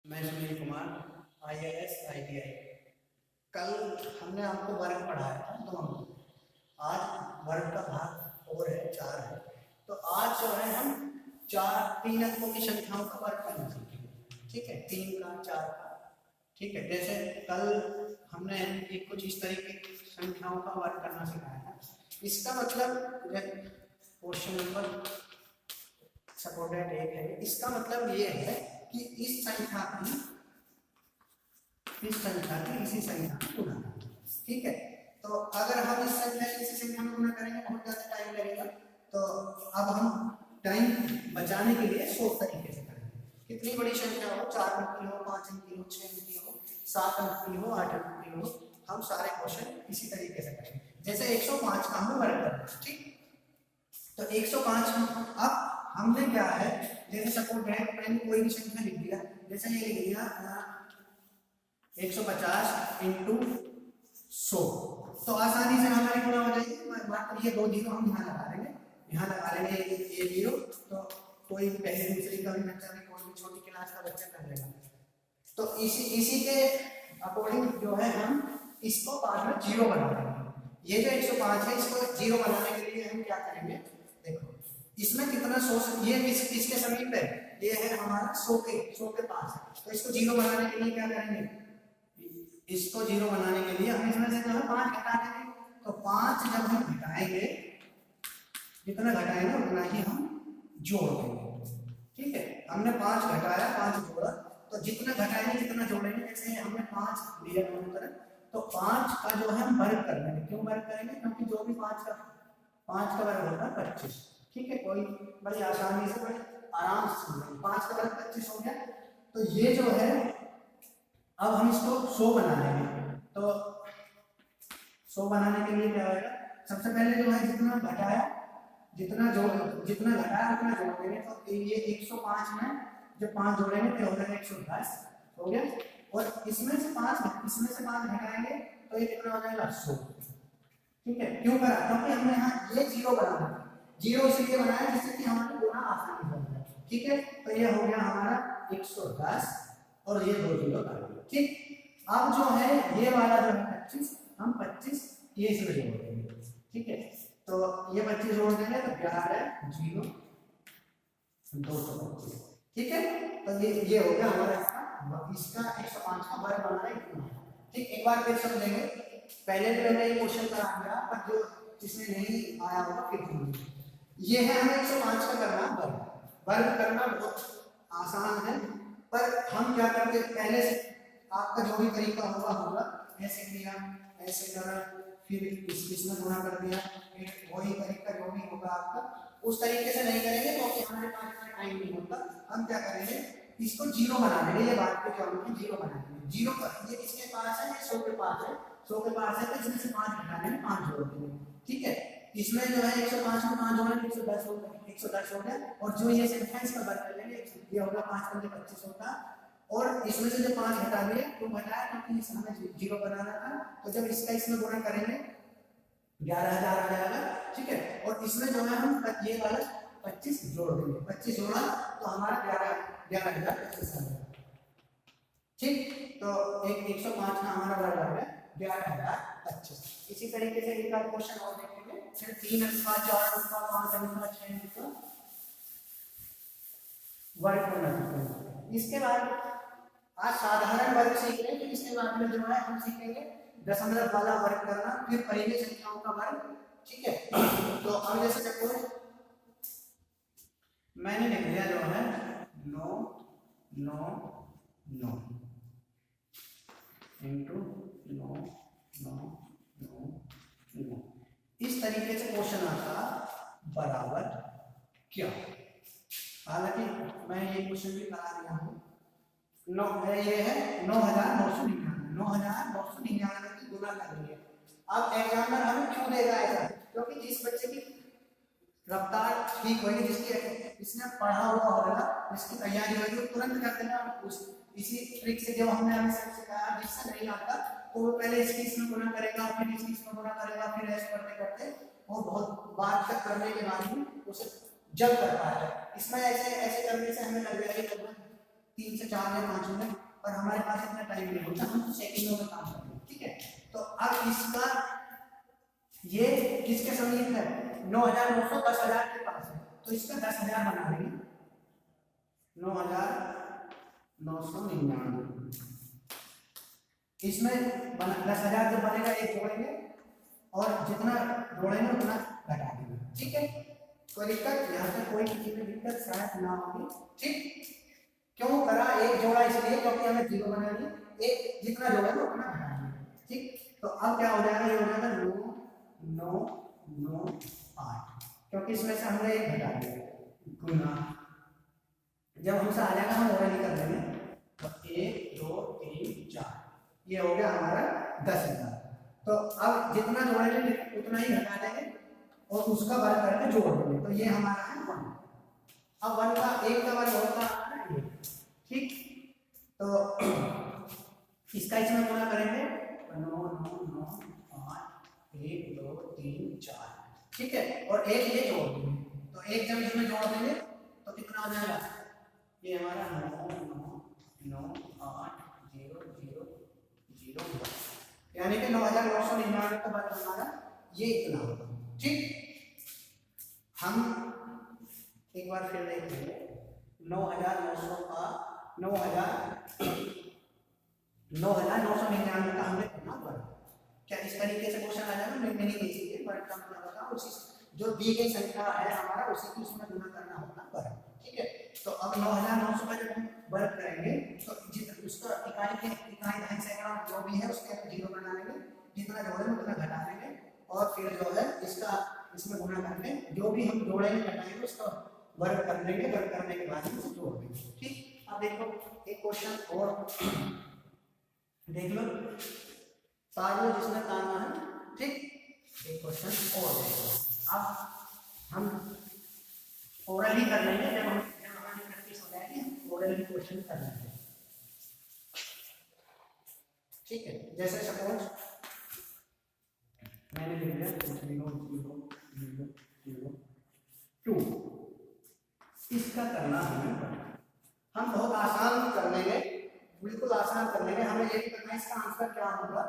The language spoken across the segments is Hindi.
मैं सुनील कुमार IAS ITI। कल हमने आपको वर्ग पढ़ाया था 2 अंक। आज वर्ग का भाग और है 4 है। तो आज जो है हम 3 अंकों की संख्याओं का वर्ग करना सीखेंगे। ठीक है, 3 का 4 का। ठीक है, जैसे कल हमने एक कुछ इस तरीके की संख्याओं का वर्ग करना सिखाया था। इसका मतलब क्वेश्चन नंबर सपोर्टेड 1 है। इसका मतलब ये है कि इस संख्या की इसी संख्या में गुणा करें। ठीक है, तो अगर हम इस संख्या की इसी संख्या में गुणा करेंगे बहुत ज्यादा टाइम लगेगा। तो अब हम टाइम बचाने के लिए 100 तरीके से करेंगे। कितनी बड़ी संख्या हो, 4 अंक की हो, 5 अंक की हो, 6 अंक की हो, 7 अंक की हो, 8 अंक की हो, हम सारे क्वेश्चन इसी तरीके से करेंगे। जैसे 105 का हमें वर्ग करना है। ठीक, तो 105 अब हमने क्या है, जैसे सपोज मैंने कोई भी संख्या लिख दिया, जैसे ये लिख दिया 150 इंटू 100, तो आसानी से हमारी गुणा हो जाएगी। मात्र ये 2 जीरो हम यहाँ लगा लेंगे, ये जीरो। तो कोई पहले दूसरे का भी बच्चा भी, कोई भी छोटी क्लास का बच्चा कर लेगा। तो इसी के अकॉर्डिंग जो है हम इसको बाद में जीरो बना देंगे। ये जो 105 है, इसको जीरो बनाने के लिए हम क्या करेंगे, देखो इसमें कितना 100, ये किसके समीप है, ये है हमारा 100 के पास है। तो इसको जीरो बनाने के लिए क्या करेंगे, इसको जीरो बनाने के लिए हम इसमें से जो है 5 घटा देंगे। तो 5 जब हम घटाएंगे, जितना घटाएंगे उतना ही हम जोड़ देंगे। ठीक है, हमने 5 घटाया, 5 जोड़ा, तो जितना घटाएंगे जितना जोड़ेंगे। जैसे हमने 5 लिया दोनों तरफ, तो 5 का जो है हम वर्ग कर लेंगे। क्यों वर्ग करेंगे, क्योंकि जो भी 5 का वर्ग होता है 25। ठीक है, कोई बड़ी आसानी से, बड़ी आराम से 5 का वर्ग 25 हो गया। तो ये जो है अब हम इसको 100 बना लेंगे। तो 100 बनाने के लिए क्या होगा, सबसे पहले जो है जितना घटाया उतना जोड़ देंगे। तो ये 105 में जब 5 जोड़ेंगे तो हो जाएगा 110 हो गया। और इसमें से 5 घटाएंगे तो ये कितना हो जाएगा 100। ठीक है, क्यों करा, क्योंकि हमने यहाँ ये जीरो बनाना है। जीरो इसलिए बनाया जिससे कि हमारी गुणा आसानी हो जाए। ठीक है, तो ये हो गया हमारा 110 और ये 2 जीरो कर दिया। ठीक, अब जो है ये वाला जो है 25, हम 25 ये इसमें जोड़ देंगे। ठीक है, तो ये 25 जोड़ देंगे तो 11 0 225। ठीक है, तो ये हो गया हमारा इसका 105 का वर्ग बना है। ठीक, एक बार फिर समझेंगे। पहले भी हमने ये क्वेश्चन करा दिया, पर जो जिसने नहीं आया होगा फिर समझिए। ये है हमें 105 का करना वर्ग करना बहुत आसान है। पर हम क्या करते हैं, पहले से आपका जो भी तरीका होगा ऐसे किया, ऐसे करा, फिर इसमें गुणा कर दिया, फिर वही तरीका जो भी होगा आपका उस तरीके से नहीं करेंगे, क्योंकि हमारे पास इतना टाइम नहीं होता। हम क्या करेंगे, इसको जीरो बना देंगे। ये बात पे क्या होगी, जीरो बना देंगे। जीरो पर ये किसके पास है, 100 के पास है। 100 के पास है तो इसमें से 5 घटा देंगे, 5 जोड़ देंगे। ठीक है, इसमें जो है 105 में 5 जोड़ेंगे 110 हो गया, 110 हो गया। और जो ये संख्या इसका वर्ग कर लेंगे, ये होगा 5 पंजे 25 होगा। और इसमें से जो 5 घटा दिए, तो घटाया क्योंकि इसमें हमें जीरो बनाना था। तो जब इसका इसमें गुणा करेंगे 11,000 आ जाएगा। ठीक है, और इसमें जो है हम ये वाला 25 जोड़ देंगे। 25 जोड़ा तो हमारा 11,025 आ जाएगा। ठीक, तो 105 का हमारा वर्ग आ गया 11,025। इसी तरीके से एक और क्वेश्चन और देखेंगे। फिर 3 अंक का, 4 अंक का, 5 अंक का, 6 अंक का वर्ग करना सीखेंगे। इसके बाद आज साधारण वर्ग सीख रहे हैं, फिर इसके बाद में जो है हम सीखेंगे दशमलव वाला वर्ग करना, फिर परिमेय संख्याओं का वर्ग। ठीक है, तो अब जैसे देखो मैंने लिख दिया जो है 9 9 9 इंटू 9 9 9 9। इस तरीके से क्वेश्चन आता बराबर क्या। हालांकि मैं ये क्वेश्चन भी करा दिया हूँ। ये है 9,999 की गुना करनी है। अब एग्जामिनर हमें क्यों देगा ऐसा, क्योंकि जिस बच्चे की रफ्तार ठीक होगी, इसने पढ़ा हुआ होगा, इसकी तैयारी होगी, तो तुरंत कर देना। इसी ट्रिक से जो हमने अभी सबसे कहा, जिससे नहीं आता तो वो पहले इसकी इसमें गुणा करेगा, फिर इसकी इसमें गुणा करेगा, फिर ऐसे करते करते वो बहुत बार तक करने के बाद ही उसे जब कर पाएगा। इसमें ऐसे करने से हमें लग जाएगी लगभग 3 से 4 या 5 मिनट, और हमारे पास इतना टाइम नहीं होता, हम सेकंडों में काम करते हैं, ठीक है। तो अब इसका ये किसके समीप है, 9,900 10,000 के पास है, तो इसका 10,000 बना लेंगे, 9,999 इसमें 10,000 जब बनेगा एक जोड़ेंगे और जितना जोड़ेंगे उतना घटा देंगे, ठीक है। कोई दिक्कत यहाँ से, कोई किसी में दिक्कत शायद ना होगी, ठीक। क्यों करा, एक जोड़ा इसलिए क्योंकि हमें 0 बना दिया, एक जितना जोड़ेंगे उतना घटा देंगे, ठीक। तो अब क्या हो जाएगा, ये हो जाएगा 9,998, क्योंकि इसमें से हमने एक घटा दिया, गुना जब हमसे आ जाएगा हम और कर देंगे, तो 1 2 3 4 ये हो गया हमारा 10,000। तो अब जितना जोड़ेंगे उतना ही घटा देंगे और उसका वर्ग करके जोड़ देंगे, तो ये हमारा है 1। अब 1 का 1 का वर्ग होता है ये, ठीक। तो इसका इसमें गुणा करेंगे 9 9 9 5 1 2 3 4, ठीक है। और एक ये जोड़ देंगे, तो एक जब इसमें जोड़ देंगे तो कितना हो जाएगा, ये हमारा 9 9 9 8 0 0 0, यानी कि 9,999 का वर्ग हमारा ये इतना होगा, ठीक। हम एक बार फिर देखेंगे, 9,900 का 9,999 का हमने करना वर्ग, क्या इस तरीके से क्वेश्चन आ जाएगा, नहीं नहीं चाहिए, वर्ग का मतलब होगा उसी जो दी गई संख्या है हमारा उसी की उसमें गुणा करना होगा वर्ग, ठीक है। तो अब 9,900 का जब हम वर्ग करेंगे तो उसका इकाई दहन सैकड़ा जो भी है उसके 0 बना लेंगे, जितना जोड़ेंगे उतना घटा देंगे, और फिर जो है इसका इसमें गुणा करके जो भी हम जोड़ेंगे घटाएंगे उसका वर्ग कर लेंगे, वर्ग करने के बाद इसे जोड़ देंगे, ठीक। अब देखो एक क्वेश्चन और देख लो, पार लो जिसमें काम है, ठीक। एक क्वेश्चन और देखो, अब हम ओरल ही कर लेंगे, जब हमारी प्रैक्टिस हो जाएगी ओरल ही क्वेश्चन कर लेंगे, ठीक है। जैसे सपोज मैंने लिख दिया 0 0 0 2, इसका करना हमें हम बहुत आसान कर लेंगे, बिल्कुल आसान कर लेंगे, हमें ये भी करना है इसका आंसर क्या होगा,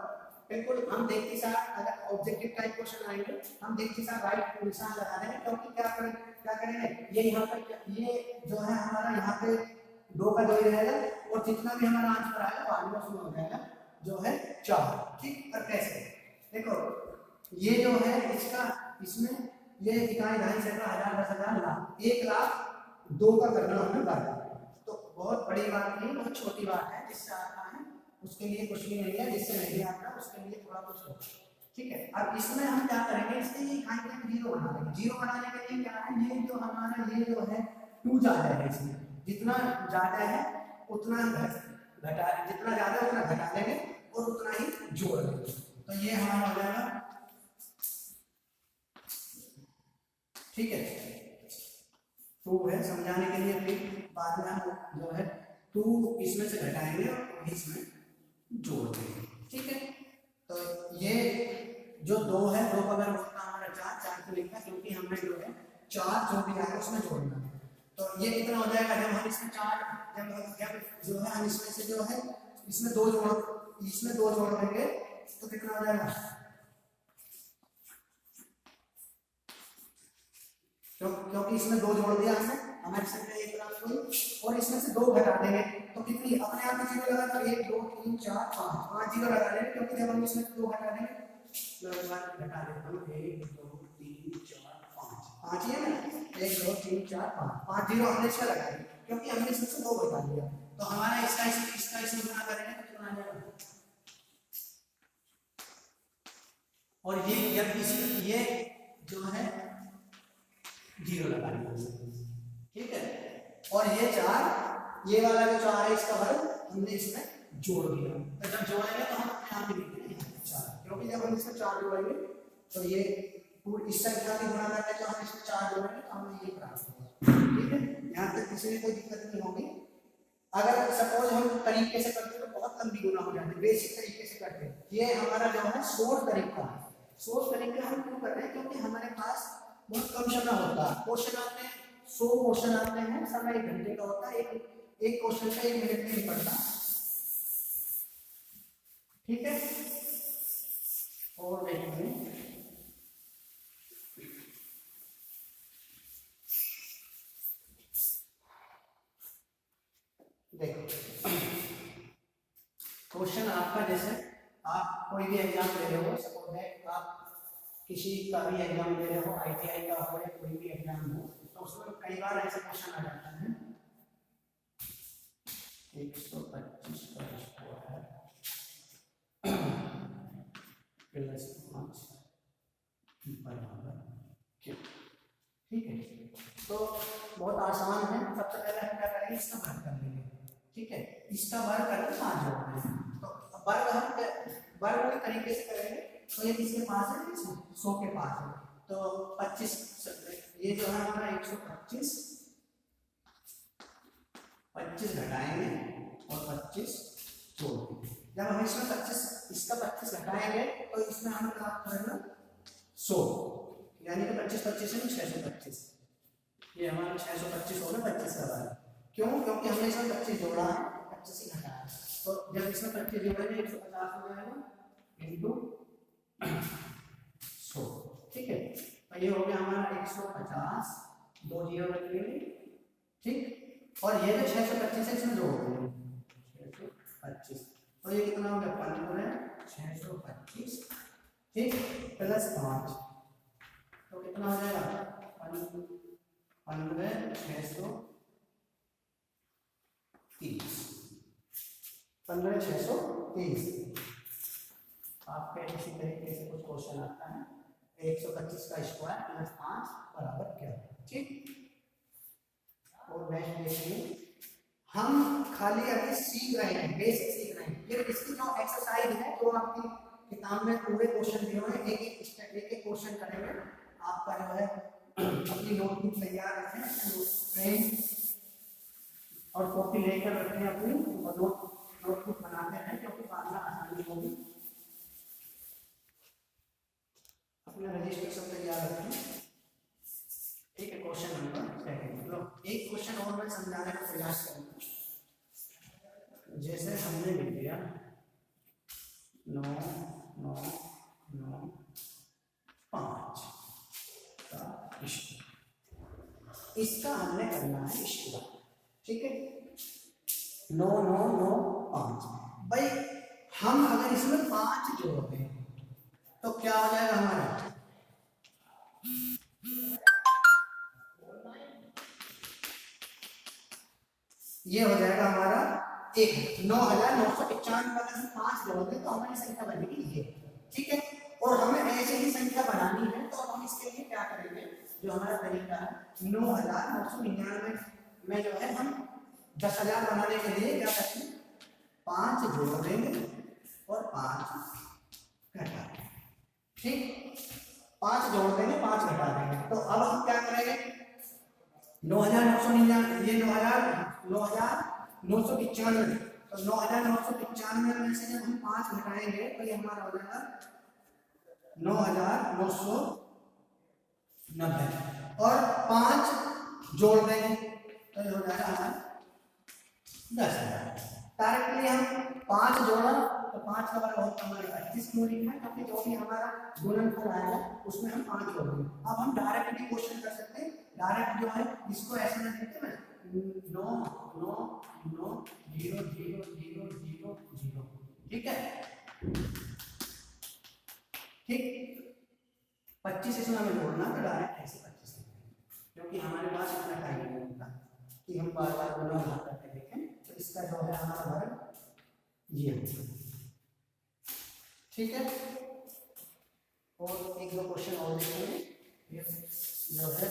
बिल्कुल हम देखते साथ अगर ऑब्जेक्टिव टाइप क्वेश्चन आएंगे हम देखते साथ राइट निशान लगा देंगे, क्योंकि क्या करेंगे ये यहाँ पर ये जो है हमारा यहाँ पे 2 का 2 ही रहेगा, और जितना भी हमारा आंसर आएगा बाद में उसमें हो जाएगा जो है 4, ठीक। पर कैसे, देखो ये जो है इसका इसमें ये इकाई दहन सैकड़ा 1000 10,000 लाख 1 लाख 2 का करना हमें वर्ग, तो बहुत बड़ी बात नहीं, बहुत छोटी बात है, जिससे आता है उसके लिए कुछ भी नहीं है, जिससे नहीं आता उसके लिए थोड़ा कुछ होगा, ठीक है। अब इसमें हम क्या करेंगे, इसके ये इकाई को 0 बना देंगे, 0 बनाने के लिए क्या है, ये जो हमारा ये जो है 2 ज्यादा है, इसमें जितना ज्यादा है उतना घटा, जितना ज्यादा उतना घटा देंगे और उतना ही जोड़ देंगे, तो ये हमारा हो जाएगा, ठीक है। 2 है समझाने के लिए, फिर बाद में हम जो है 2 इसमें से घटाएंगे और इसमें जोड़ देंगे, ठीक है। तो ये जो 2 है 2 का वर्ग होता हमारा 4 4 को लिखा क्योंकि हमने जो है 4 जो भी आएगा उसमें जोड़ना है, तो ये कितना हो जाएगा, जब हम इसमें 4 जब जो है हम इसमें से जो है इसमें 2 जोड़ देंगे तो कितना हो जाएगा, क्योंकि इसमें 2 जोड़ दिया हमने, हमारी संख्या 1 बराबर हुई, और इसमें से 2 घटा देंगे तो कितनी, अपने आप में 0 लगा, तो 1 2 3 4 5 0 लगा देंगे, क्योंकि जब हम इसमें 2 घटा देंगे घटा देते हैं 1 2 3 4 5 ही है ना, 1 2 3 4 5 0 हमने इसका लगा दिया क्योंकि हमने इसमें से 2 घटा दिया, तो हमारा इसका इसमें गुणा करेंगे तो कितना आ जाएगा, और ये जब ये जो है 0 लगा दिया, ठीक है। और ये 4 ये वाला जो 4 है इसका वर्ग हमने इसमें जोड़ दिया, तो जब जोड़ेंगे तो हम अपने आप ही लिखेंगे 4, क्योंकि जब हम इसमें 4 जोड़ेंगे तो ये पूरी इस संख्या की गुणा करके जो हम इसमें 4 जोड़ेंगे तो हमें ये प्राप्त होगा, ठीक है। यहाँ तक किसी में कोई दिक्कत नहीं होगी। अगर सपोज हम तरीके से करते तो बहुत लंबी गुना हो जाती, बेसिक तरीके से करते, ये हमारा जो है सोर्स तरीका है, सोर्स तरीका हम क्यों कर रहे हैं, क्योंकि हमारे पास बहुत कम समय होता है, क्वेश्चन आते हैं 100 क्वेश्चन आते हैं, समय 1 घंटे का होता है, एक क्वेश्चन का 1 मिनट में निपटना, ठीक है। और देखिए देखो क्वेश्चन आपका, जैसे आप कोई भी एग्जाम दे रहे हो, सपोज है आप किसी का भी एग्जाम दे रहे हो, ITI का हो या कोई भी एग्जाम हो, तो उसमें कई बार ऐसा क्वेश्चन आ जाता है 125 का स्क्वायर प्लस 5 बराबर क्या, ठीक है। तो बहुत आसान है, सबसे पहले हम क्या करेंगे, इसका वर्ग कर लेंगे, ठीक है। इसका वर्ग करके 5 जोड़ देंगे, तो वर्ग हम वर्ग के तरीके से करेंगे। तो ये किसके पास है, 100 के पास है, तो 25 ये जो है हमारा 125, 25 घटाएंगे और 25 जोड़ेंगे। जब हम इसमें 25 इसका 25 घटाएंगे तो इसमें हम प्राप्त करेंगे 100, यानी कि 25 25 में 625, ये हमारा 625 होगा 25 का वर्ग। क्यों? क्योंकि हमने इसमें 25 जोड़ा है, 25 ही घटाया, तो जब इसमें 25 जोड़ेंगे 150 हो जाएगा इंटू 100, ठीक है। तो ये हो गया हमारा 150, 2 जीरो रख लेंगे, ठीक। और ये जो 625 है इसमें जोड़ देंगे 625, तो ये कितना हो गया 15 625, ठीक, प्लस 5, तो कितना हो जाएगा 15 630। आपके इसी तरीके से कुछ क्वेश्चन आता है 125 का स्क्वायर प्लस 5 बराबर क्या, ठीक। और नेक्स्ट देखिए, हम खाली अभी सीख रहे हैं, बेसिक सीख रहे हैं। फिर इसकी जो एक्सरसाइज है तो आपकी किताब में पूरे क्वेश्चन दिए हुए हैं, एक एक क्वेश्चन करेंगे। आपका जो है अपनी नोटबुक तैयार रखें, पेन और कॉपी लेकर रखें अपनी, और नोटबुक बनाते हैं क्योंकि बाद में आसानी होगी। अपना रजिस्टर सब तैयार रखें, ठीक है। क्वेश्चन नंबर 2, एक क्वेश्चन और मैं समझाने का प्रयास करूंगा। जैसे हमने लिख दिया 9 9 9 5 का स्क्वायर, इसका हमने करना है स्क्वायर, ठीक है। 9 9 9 5, भाई हम अगर इसमें 5 जोड़ दें तो क्या हो जाएगा हमारा, ये हो जाएगा हमारा 9995 अगर हम 5 जोड़ दें तो हमारी संख्या बनेगी ये, ठीक है। और हमें ऐसे ही संख्या बनानी है, तो हम इसके लिए क्या करेंगे, जो हमारा तरीका है 9999 में जो है हम 10,000 बनाने के लिए क्या करेंगे, 5 जोड़ देंगे और 5 घटा देंगे, ठीक। 5 जोड़ देंगे 5 घटा देंगे, तो अब हम क्या करेंगे 9999, ये 9995, तो 9995 में से जब हम 5 घटाएंगे तो ये हमारा हो जाएगा 9990, और 5 जोड़ देंगे तो ये हो जाएगा हमारा 10,000। डायरेक्टली हम 5 जोड़ा तो 5 का वर्ग होता है हमारे 25 क्यों लिखना है, क्योंकि जो भी हमारा गुणनफल आएगा उसमें हम 5 जोड़ेंगे। अब हम डायरेक्ट भी क्वेश्चन कर सकते हैं, डायरेक्ट जो है इसको ऐसे ना लिखते हैं 9 9 9 0 0 0 0 0, ठीक है, ठीक। 25 इसमें हमें जोड़ना तो डायरेक्ट ऐसे 25, क्योंकि हमारे पास इतना टाइम नहीं होता कि हम बार बार गुणा भाग करके देखें। तो इसका जो है हमारा वर्ग ये होगा, ठीक है। और एक दो क्वेश्चन और देखेंगे, जो है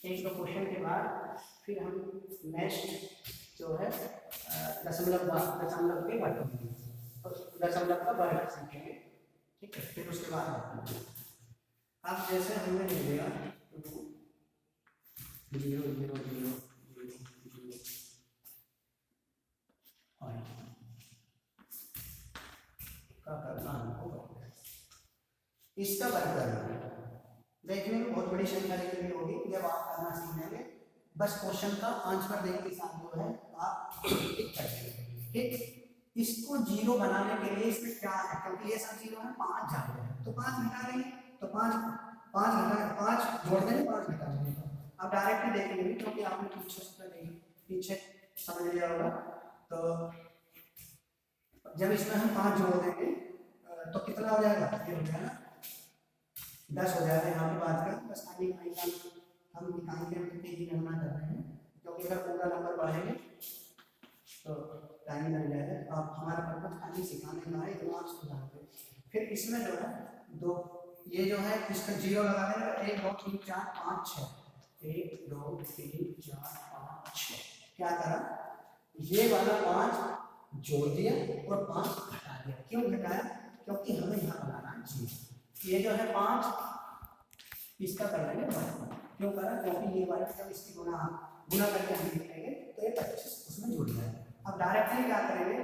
एक दो क्वेश्चन के बाद फिर हम नेक्स्ट जो है दशमलव के वर्ग, तो दशमलव का वर्ग सीखेंगे, ठीक है। फिर उसके बाद अब जैसे हमने ले लिया 2 0 0 0 का करना हमको, इसका वर्ग करना देखने में बहुत बड़ी संख्या जितनी भी होगी जब आप करना सीख लेंगे, बस क्वेश्चन का आंसर देने के साथ जो है आप टिक कर देंगे। ठीक, इसको जीरो बनाने के लिए इसमें क्या है, क्योंकि ये सब जीरो है, 5 जाते हैं तो 5 घटा देंगे, तो 5 जोड़ देंगे, 5 घटा देंगे। अब डायरेक्टली देखेंगे क्योंकि आपने पीछे समझ लिया होगा। तो जब इसमें हम 5 जोड़ देंगे तो कितना हो जाएगा, ये हो जाएगा 10 हो जाएगा। यहाँ पे बात करें बस खाली हम निकालेंगे हम कितनी की गणना कर रहे हैं, क्योंकि अगर पूरा नंबर बढ़ेंगे तो टाइम लग जाएगा। आप हमारा पर्पज खाली सिखाने का है, इतना आप समझाते। फिर इसमें जो है दो, ये जो है इसका जीरो लगा देंगे, 1 2 3 4 5 6, 1 2 3 4 5 6। क्या करा, ये वाला 5 जोड़ दिया और 5 घटा दिया। क्यों घटाया, क्योंकि हमें यहाँ बनाना जीरो। ये जो है 5 इसका कर लेंगे 1, क्यों करा, क्योंकि ये वाला जब इसकी गुना करके हम लिखेंगे तो ये 25 उसमें जुड़ जाएगा। अब डायरेक्टली क्या करेंगे,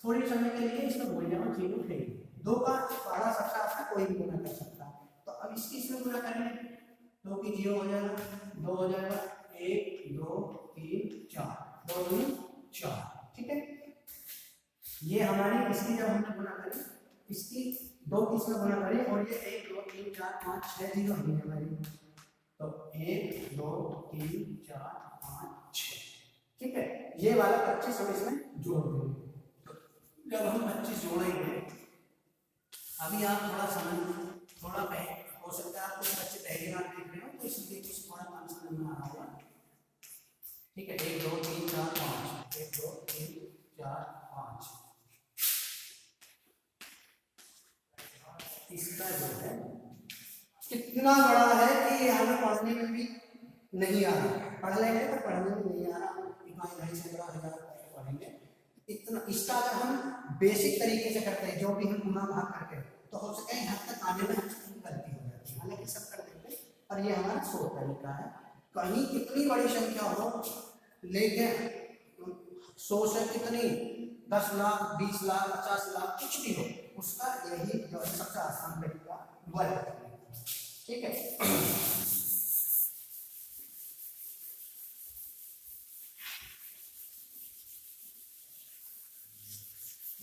थोड़ी समय के लिए इसमें भूल जाओ, जीरो थे 2 का बड़ा सबसे आपका कोई भी गुना कर सकता है। तो अब इसकी इसमें गुना करेंगे, 2 की 0 हो जाएगा, 2 हो जाएगा, 1 2 3 4, 2 2 4। ठीक है, ये हमारी इसकी जब हमने गुना करें, इसकी 2 की इसमें गुना करें और ये 1 2 3 4 5 6 जीरो है हमारी, तो 1 2 3 4 5 6। ठीक है, ये वाला 25 हम इसमें जोड़ देंगे। जब हम 25 जोड़ेंगे, अभी आप थोड़ा हो सकता है आप कुछ बच्चे पहली बार देख रहे हो तो इसलिए कुछ थोड़ा कम समझ में आ रहा होगा। ठीक है, 1 2 3 4 5, 1 2 3 4 5। इसका जो है कितना बड़ा है कि हमें पढ़ने में भी नहीं आ रहा, पढ़ लेंगे पर पढ़ने में नहीं आ रहा, इकाई ढाई से 15,000 पढ़ेंगे इतना। इसका अगर हम बेसिक तरीके से करते हैं, जो भी हम गुना भाग करके, तो हो सके हद तक आने में गलती हो जाती है, हालांकि सब कर देते हैं, पर ये हमारा शोध तरीका है। कहीं कितनी बड़ी संख्या हो, लेकिन 100 से कितनी 10 लाख 20 लाख 50 लाख कुछ भी हो, उसका यही जो है सबसे आसान तरीका वर्ग। ठीक है,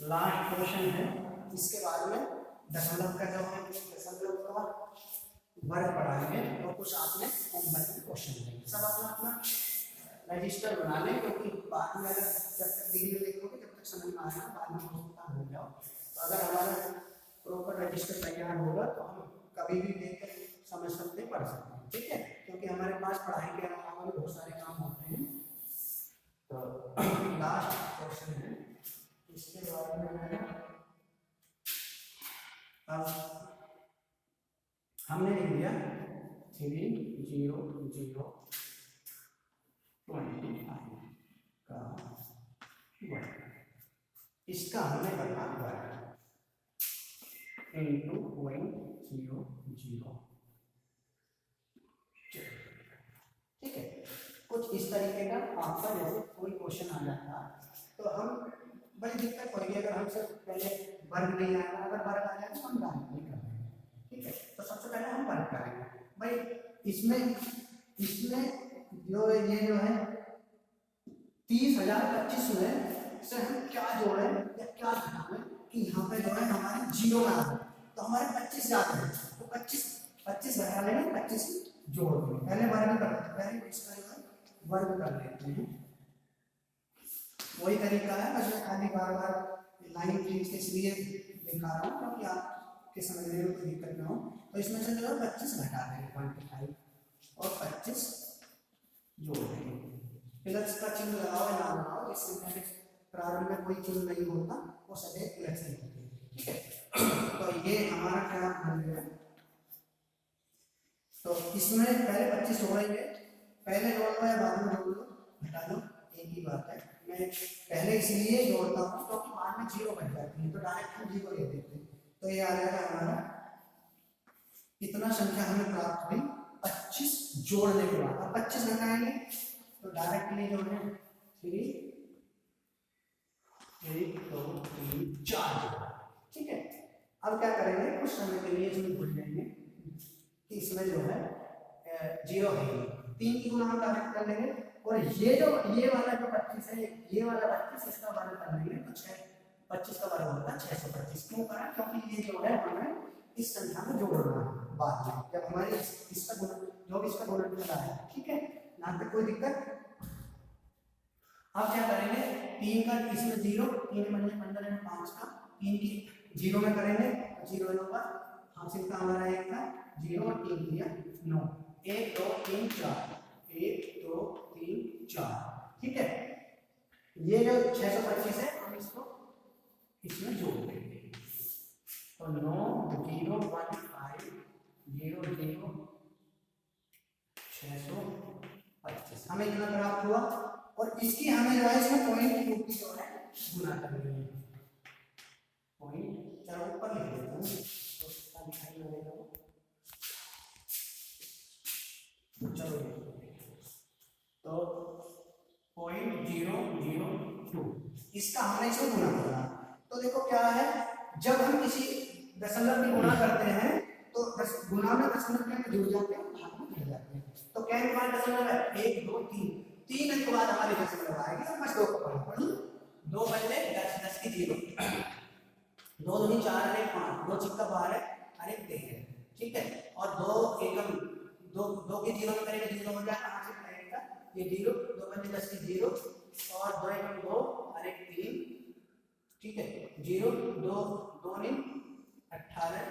लास्ट क्वेश्चन है, इसके बाद में दशमलव का जो है दशमलव का वर्ग पढ़ाएंगे और कुछ आपने होमवर्क में क्वेश्चन देंगे। सब अपना अपना रजिस्टर बना लें, क्योंकि बाद में अगर जब तक वीडियो देखोगे जब तक समझ में आएगा, बाद में भुगतान हो जाओ। तो अगर हमारा प्रॉपर रजिस्टर तैयार होगा तो हम कभी भी देख कर समझ सकते पढ़ सकते हैं। ठीक है, क्योंकि हमारे पास पढ़ाई के अलावा भी बहुत सारे काम होते हैं। तो लास्ट क्वेश्चन है, इसके बारे में है अब हमने लिख दिया 3 0 0 25 का वर्ग, इसका हमने करना वर्ग इंटू 0 0। ठीक है, कुछ इस तरीके का आपका जैसे कोई क्वेश्चन आ जाता तो हम बड़ी दिक्कत पड़ेगी अगर हमसे पहले वर्ग नहीं आएगा, अगर वर्ग आ जाए तो हम डायरेक्ट नहीं करेंगे। ठीक है, तो सबसे पहले हम वर्ग करेंगे भाई। इसमें जो ये जो है 30,025 में से हम क्या जोड़े या क्या घटाएं कि यहाँ पे जो है हमारे जीरो में आ जाए, तो हमारे 25 जाते हैं, तो 25 घटा लेंगे, 25 जोड़ देंगे। पहले वर्ग कर लेते हैं, पहले इसका जो है वर्ग कर लेते हैं, वही तरीका है, बस मैं खाली बार बार लाइन खींच के इसलिए दिखा रहा हूँ क्योंकि आपके समझने में कोई दिक्कत ना हो। तो इसमें से जो है 25 घटा देंगे 25 और 25 जोड़ देंगे। प्लस का चिन्ह लगाओ या ना लगाओ, जिससे पहले प्रारंभ में कोई चिन्ह नहीं होता, वो सभी प्लस ही होते हैं। ठीक है, तो ये हमारा क्या बन गया। तो इसमें पहले 25 जोड़ेंगे, पहले जोड़ लो या बाद में जोड़ लो, घटा लो, एक ही बात है। मैं पहले इसलिए जोड़ता हूँ क्योंकि बाद में जीरो बन जाती है, तो डायरेक्ट हम जीरो ले देते हैं। तो ये आ जाएगा हमारा कितना संख्या हमें प्राप्त हुई 25 जोड़ने के बाद। अब 25 घटाएंगे तो डायरेक्टली जो है 3 1 2 3 4। ठीक है, अब क्या करेंगे, कुछ समय के लिए इसमें भूल जाएंगे कि इसमें जो है जीरो है, 3 की गुना हम डायरेक्ट कर लेंगे। और ये वाला जो 25 है, ये वाला 25 इसका वर्ग कर लेंगे तो 25 का वर्ग होगा 625। क्यों करा? क्योंकि ये जो है हमें इस संख्या में जोड़ना है बाद में, जब हमारे इसका गुणा जो भी इसका गुणनफल आया। ठीक है, यहाँ तक कोई दिक्कत? अब क्या करेंगे, 3 का इसमें 0, 3 बने 15 में 5 का 3 की 0 में करेंगे तो 0 होगा, हासिल का हमारा 1 था 0 और 3 दिया 9, 1 2 3 4, 1 2 3 4। ठीक है, ये जो 625 है हम इसको इसमें जोड़ देंगे तो 9 0 1 5 0 0 625 हमें इतना प्राप्त हुआ। और इसकी हमें जो है इसमें पॉइंट टू की जो है गुना करनी है, पॉइंट, चलो ऊपर लिख देता हूँ तो इसका दिखाई ना देगा। चलो तो 0.002 इसका हमने इसको गुना करा। तो देखो क्या है, जब हम किसी दशमलव की गुणा करते हैं तो गुणा में दशमलव में जुड़ जाते हैं, भाग में जुड़ जाते हैं। तो क्या हमारे दशमलव है 1 2 3, 3 के बाद हमारे दशमलव आएगी तो बस 2 को पढ़ो, 2 बदले 10 10 की 0, 2 दूनी 4 और 1 5, 2 चिक्का 12 और 1 13। ठीक है, और 2 एकम 2 के 0 में करेंगे 0 हो जाएगा, कहां से आएगा ये 0, 2 बदले 10 की 0 और 2 एकम 2 और 1 3। ठीक है, 0 2 2 नहीं 18।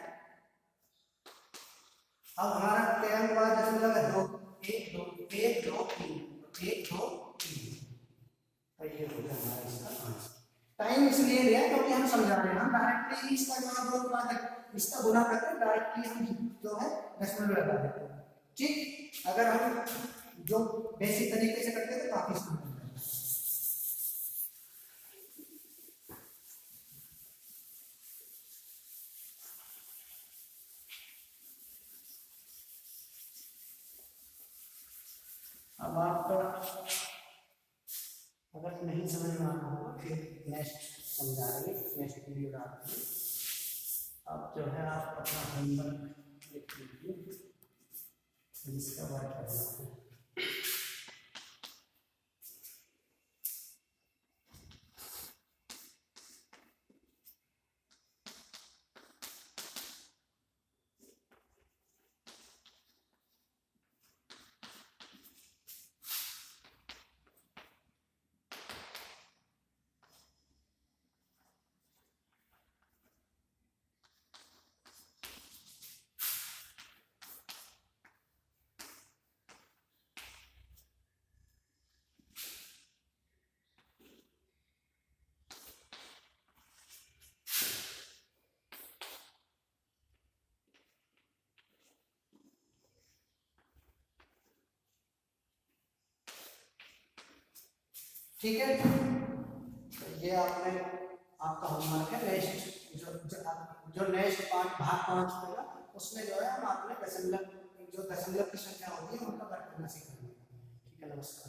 अब हमारा क्या के बाद दशमलव है 2 1 2 1 2 3 1 2 3। तो ये हो गया हमारा इसका आंसर। टाइम इसलिए लिया क्योंकि हम समझा रहे हैं, हम डायरेक्टली इसका जवाब दो बार इसका गुना करके डायरेक्टली हम जो है दशमलव लगा देते हैं। ठीक, अगर हम जो बेसिक तरीके से करते हैं तो काफी समझ में आता है। अब आपका अगर नहीं समझ में आना होगा फिर नेक्स्ट समझा देंगे, नेक्स्ट वीडियो डालते हैं। अब जो है आप अपना होमवर्क लिख लीजिए जिसका वर्क करना है। ठीक है, तो ये आपने आपका होमवर्क है। नेक्स्ट जो नेक्स्ट पार्ट भाग 5 होगा उसमें जो है हम आपने दशमलव जो दशमलव की संख्या होती है उनका वर्ग करना सीखेंगे। ठीक है, नमस्कार।